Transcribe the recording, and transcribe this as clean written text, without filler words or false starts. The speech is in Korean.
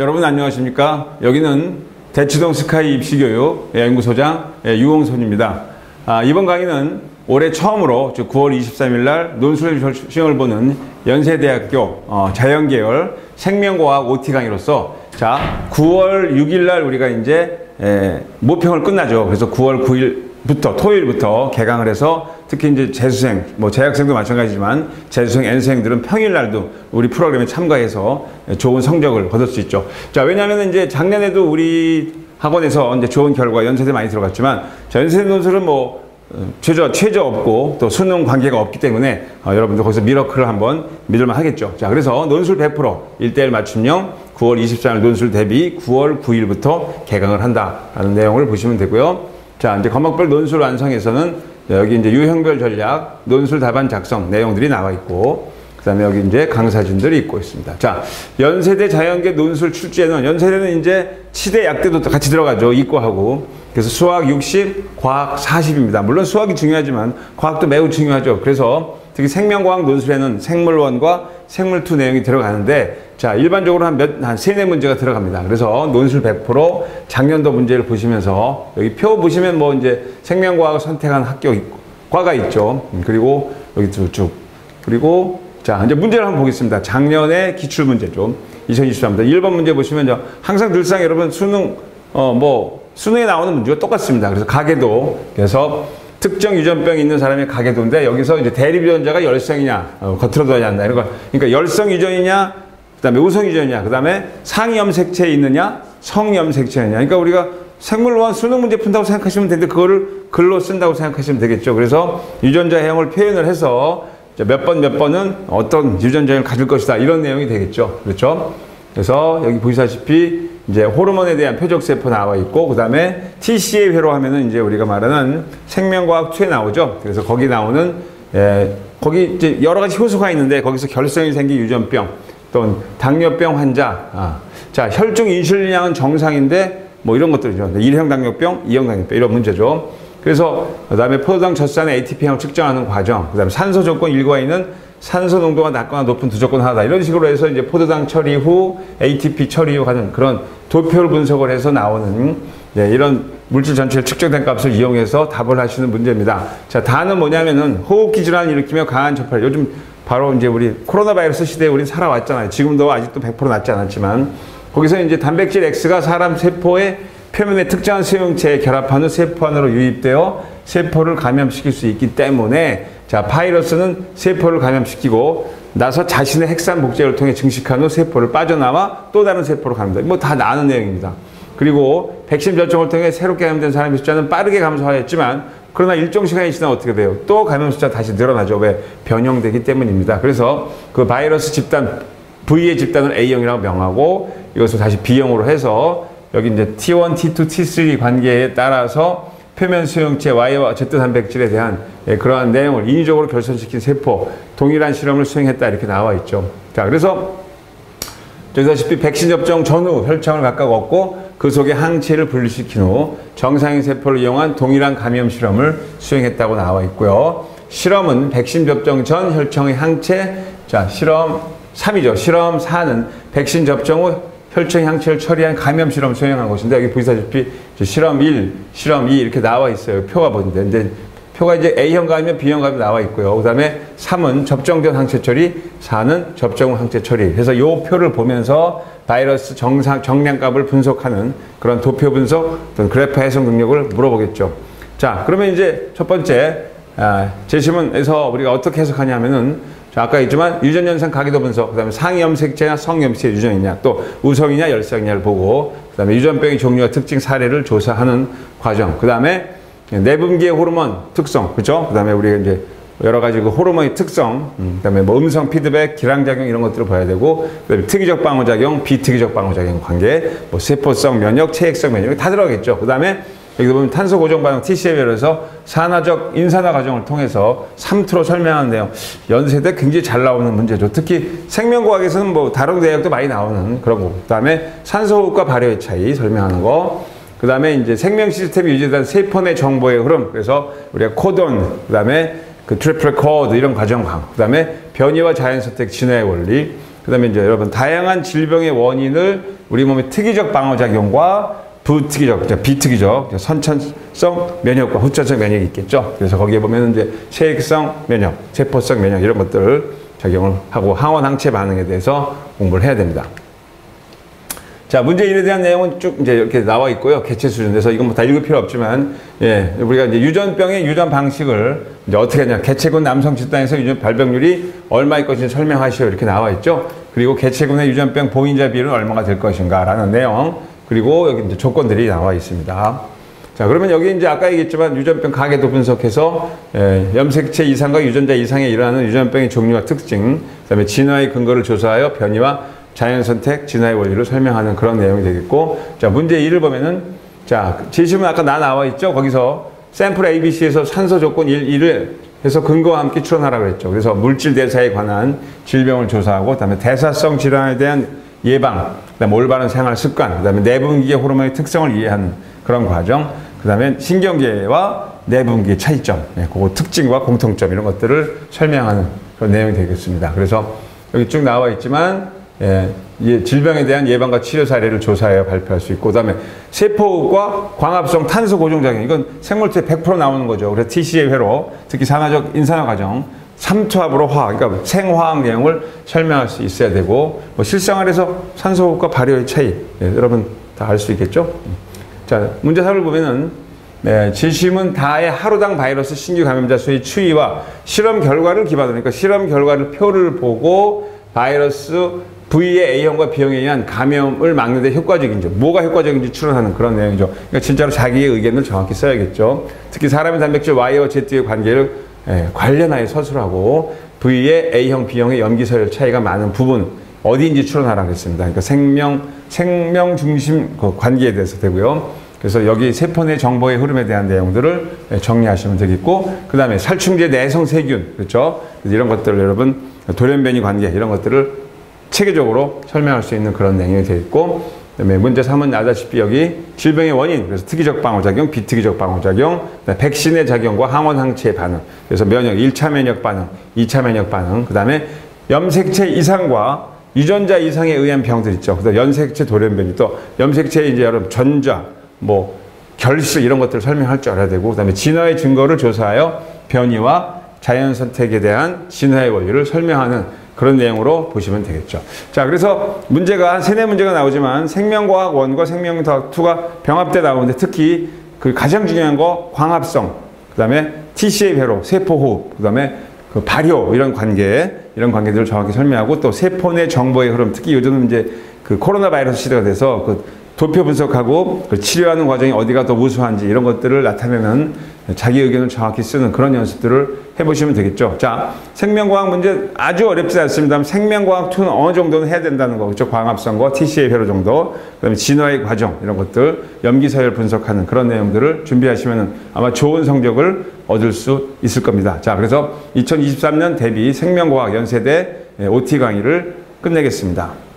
여러분 안녕하십니까? 여기는 대치동 스카이 입시교육 연구소장 유홍선입니다. 이번 강의는 올해 처음으로 즉 9월 23일 날 논술 시험을 보는 연세대학교 자연계열 생명과학 OT 강의로서 9월 6일 날 우리가 이제 모평을 끝나죠. 그래서 9월 9일부터 토요일부터 개강을 해서 특히 이제 재수생, 재학생도 마찬가지지만 재수생, N수생들은 평일날도 우리 프로그램에 참가해서 좋은 성적을 거둘 수 있죠. 왜냐하면 이제 작년에도 우리 학원에서 이제 좋은 결과 연세대 많이 들어갔지만 연세대 논술은 최저 없고 또 수능 관계가 없기 때문에 여러분들 거기서 미러클을 한번 믿을만 하겠죠. 그래서 논술 100% 1:1 맞춤형 9월 24일 논술 대비 9월 9일부터 개강을 한다라는 내용을 보시면 되고요. 이제 과목별 논술 완성에서는 여기 이제 유형별 전략, 논술 답안 작성 내용들이 나와 있고, 그 다음에 여기 이제 강사진들이 있고 있습니다. 연세대 자연계 논술 출제는, 연세대는 이제 치대, 약대도 같이 들어가죠. 이과하고. 그래서 수학 60, 과학 40입니다. 물론 수학이 중요하지만 과학도 매우 중요하죠. 그래서 특히 생명과학 논술에는 생물1과 생물2 내용이 들어가는데, 일반적으로 한 3, 4문제가 들어갑니다. 그래서 논술 100% 작년도 문제를 보시면서 여기 표 보시면 이제 생명과학을 선택한 학교 과가 있죠. 그리고 여기 쭉. 그리고 이제 문제를 한번 보겠습니다. 작년의 기출문제죠. 2023년도 1번 문제 보시면 항상 늘상 여러분 수능에 나오는 문제가 똑같습니다. 그래서 가계도, 그래서 특정 유전병이 있는 사람의 가계도인데 여기서 이제 대립 유전자가 열성이냐, 겉으로 둬야 한다. 이런 거. 그러니까 열성 유전이냐, 그 다음에 우성 유전이냐, 그 다음에 상염색체에 있느냐, 성염색체느냐. 그러니까 우리가 생물원 수능 문제 푼다고 생각하시면 되는데 그거를 글로 쓴다고 생각하시면 되겠죠. 그래서 유전자형을 표현을 해서 몇 번은 어떤 유전자형을 가질 것이다. 이런 내용이 되겠죠. 그렇죠? 그래서 여기 보시다시피 이제 호르몬에 대한 표적세포 나와 있고, 그 다음에 TCA 회로 하면은 이제 우리가 말하는 생명과학 2에 나오죠. 그래서 거기 나오는, 거기 이제 여러 가지 효소가 있는데 거기서 결석이 생긴 유전병, 또 당뇨병 환자, 혈중 인슐린량은 정상인데 이런 것들이죠. 1형 당뇨병, 2형 당뇨병 이런 문제죠. 그래서 그다음에 포도당 젖산의 ATP형을 측정하는 과정, 그다음에 산소 조건 일과에는 산소 농도가 낮거나 높은 두 조건 하나다. 이런 식으로 해서 이제 포도당 처리 후, ATP 처리 후 하는 그런 도표를 분석을 해서 나오는 이런 물질 전체의 측정된 값을 이용해서 답을 하시는 문제입니다. 다는 뭐냐면은 호흡기 질환을 일으키며 강한 전파력. 요즘 바로 이제 우리 코로나 바이러스 시대에 우린 살아왔잖아요. 지금도 아직도 100% 낫지 않았지만 거기서 이제 단백질 X가 사람 세포의 표면에 특정한 수용체에 결합한 후 세포 안으로 유입되어 세포를 감염시킬 수 있기 때문에 바이러스는 세포를 감염시키고 나서 자신의 핵산 복제를 통해 증식한 후 세포를 빠져나와 또 다른 세포로 감염된다. 다 나는 내용입니다. 그리고 백신 접종을 통해 새롭게 감염된 사람의 숫자는 빠르게 감소하였지만 그러나 일정 시간이 지나면 어떻게 돼요? 또 감염 숫자 다시 늘어나죠. 왜? 변형되기 때문입니다. 그래서 그 바이러스 집단, V의 집단을 A형이라고 명하고 이것을 다시 B형으로 해서 여기 이제 T1, T2, T3 관계에 따라서 표면 수용체 Y와 Z 단백질에 대한 그러한 내용을 인위적으로 결손시킨 세포, 동일한 실험을 수행했다 이렇게 나와 있죠. 그래서 보시다시피 백신 접종 전후 혈청을 각각 얻고 그 속에 항체를 분리시킨 후 정상인 세포를 이용한 동일한 감염 실험을 수행했다고 나와 있고요. 실험은 백신 접종 전 혈청의 항체, 실험 3이죠. 실험 4는 백신 접종 후 혈청 항체를 처리한 감염 실험 수행한 것인데 여기 보시다시피 실험 1, 실험 2 이렇게 나와 있어요. 표가 보는데 이제 표가 이제 A형 감염, B형 감염 나와 있고요. 그 다음에 3은 접종 전 항체 처리, 4는 접종 후 항체 처리. 그래서 이 표를 보면서 바이러스 정량값을 분석하는 그런 도표 분석 또는 그래프 해석 능력을 물어보겠죠. 그러면 이제 첫 번째 제시문에서 우리가 어떻게 해석하냐면은 아까 했지만 유전연산 가계도 분석, 그 다음에 상염색체나 성염색체 유전이냐, 또 우성이냐 열성이냐를 보고, 그 다음에 유전병의 종류와 특징 사례를 조사하는 과정, 그 다음에 내분기의 호르몬 특성, 그죠? 그 다음에 우리가 이제 여러 가지 그 호르몬의 특성, 그 다음에 음성 피드백, 기량작용 이런 것들을 봐야 되고, 그 다음에 특이적 방어작용, 비특이적 방어작용 관계, 세포성 면역, 체액성 면역 다 들어가겠죠. 그 다음에 여기 보면 탄소 고정 반응 TCA별에서 산화적 인산화 과정을 통해서 3투로 설명하는 내용. 연세대 굉장히 잘 나오는 문제죠. 특히 생명과학에서는 다른 대학도 많이 나오는 그런 거. 그 다음에 산소호흡과 발효의 차이 설명하는 거. 그 다음에 이제 생명 시스템이 유지된 세포 내 정보의 흐름. 그래서 우리가 코돈, 그 다음에 그 트리플 코드 이런 과정 강. 그 다음에 변이와 자연선택 진화의 원리. 그 다음에 이제 여러분 다양한 질병의 원인을 우리 몸의 특이적 방어작용과 부특이적, 비특이적, 선천성 면역과 후천성 면역이 있겠죠. 그래서 거기에 보면 이제 체액성 면역, 세포성 면역 이런 것들을 작용을 하고 항원 항체 반응에 대해서 공부를 해야 됩니다. 자, 문제 1에 대한 내용은 쭉 이제 이렇게 나와 있고요. 개체 수준에서 이건 뭐 다 읽을 필요 없지만, 예, 우리가 이제 유전병의 유전 방식을 이제 어떻게 하냐. 개체군 남성 집단에서 유전 발병률이 얼마일 것인지 설명하시오. 이렇게 나와 있죠. 그리고 개체군의 유전병 보인자 비율은 얼마가 될 것인가 라는 내용. 그리고 여기 이제 조건들이 나와 있습니다. 자, 그러면 여기 이제 아까 얘기했지만 유전병 가계도 분석해서 염색체 이상과 유전자 이상에 일어나는 유전병의 종류와 특징, 그다음에 진화의 근거를 조사하여 변이와 자연선택, 진화의 원리를 설명하는 그런 내용이 되겠고, 자, 문제 2를 보면은, 자, 제시문 아까 나와 있죠? 거기서 샘플 ABC에서 산소 조건 1을 해서 근거와 함께 추론하라고 했죠. 그래서 물질 대사에 관한 질병을 조사하고, 그다음에 대사성 질환에 대한 예방, 그다음에 올바른 생활 습관, 그다음에 내분기계 호르몬의 특성을 이해하는 그런 과정, 그다음에 신경계와 내분기의 차이점, 그거 특징과 공통점 이런 것들을 설명하는 그런 내용이 되겠습니다. 그래서 여기 쭉 나와 있지만 질병에 대한 예방과 치료 사례를 조사하여 발표할 수 있고, 그다음에 세포과 광합성 탄소 고정작용, 이건 생물체에 100% 나오는 거죠. 그래서 TCA 회로, 특히 산화적 인산화 과정, 삼투압으로 화학, 그러니까 생화학 내용을 설명할 수 있어야 되고, 뭐 실생활에서 산소호흡과 발효의 차이, 여러분 다 알 수 있겠죠? 자, 문제 4를 보면은 질심은 다의 하루당 바이러스 신규 감염자 수의 추이와 실험 결과를 기반으로, 그러니까 실험 결과를 표를 보고 바이러스 V의 A형과 B형에 의한 감염을 막는 데 효과적인지, 뭐가 효과적인지 추론하는 그런 내용이죠. 그러니까 진짜로 자기의 의견을 정확히 써야겠죠. 특히 사람의 단백질 Y와 Z의 관계를 관련하여 서술하고 V의 A형, B형의 염기서열 차이가 많은 부분 어디인지 추론하라고 했습니다. 그러니까 생명 중심 그 관계에 대해서 되고요. 그래서 여기 세포 내 정보의 흐름에 대한 내용들을 정리하시면 되겠고, 그 다음에 살충제 내성 세균, 그렇죠? 이런 것들을 여러분 돌연변이 관계 이런 것들을 체계적으로 설명할 수 있는 그런 내용이 되어 있고, 그다음에 문제 3은 아다시피 여기 질병의 원인, 그래서 특이적 방어작용, 비특이적 방어작용, 백신의 작용과 항원 항체의 반응, 그래서 면역, 1차 면역 반응, 2차 면역 반응, 그 다음에 염색체 이상과 유전자 이상에 의한 병들 있죠. 그다음 염색체 돌연변이, 또 염색체 이제 여러분 전자, 뭐 결실 이런 것들을 설명할 줄 알아야 되고, 그다음에 진화의 증거를 조사하여 변이와 자연 선택에 대한 진화의 원리를 설명하는 그런 내용으로 보시면 되겠죠. 자, 그래서 문제가 한 3-4문제가 나오지만 생명과학 1과 생명과학 2가 병합돼 나오는데, 특히 그 가장 중요한 거 광합성, 그다음에 TCA 회로, 세포호흡, 그다음에 그 발효 이런 관계들을 정확히 설명하고, 또 세포 내 정보의 흐름, 특히 요즘은 이제 그 코로나 바이러스 시대가 돼서 그 도표 분석하고 그 치료하는 과정이 어디가 더 우수한지 이런 것들을 나타내는 자기 의견을 정확히 쓰는 그런 연습들을 해보시면 되겠죠. 자, 생명과학 문제 아주 어렵지 않습니다. 생명과학 2는 어느 정도는 해야 된다는 거, 그렇죠? 광합성과 TCA 회로 정도, 그다음에 진화의 과정 이런 것들, 염기서열 분석하는 그런 내용들을 준비하시면 아마 좋은 성적을 얻을 수 있을 겁니다. 자, 그래서 2023년 대비 생명과학 연세대 OT 강의를 끝내겠습니다.